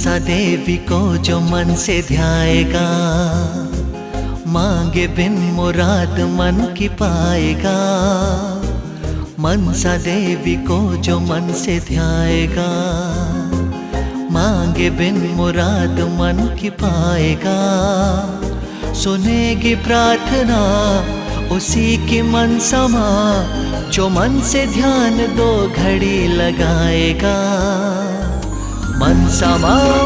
मनसा देवी को जो मन से ध्याएगा, मांगे बिन मुराद मन की पाएगा। मनसा देवी को जो मन से ध्याएगा, मांगे बिन मुराद मन की पाएगा। सुनेगी प्रार्थना उसी की मनसा माँ, जो मन से ध्यान 2 घड़ी लगाएगा। मनसा माँ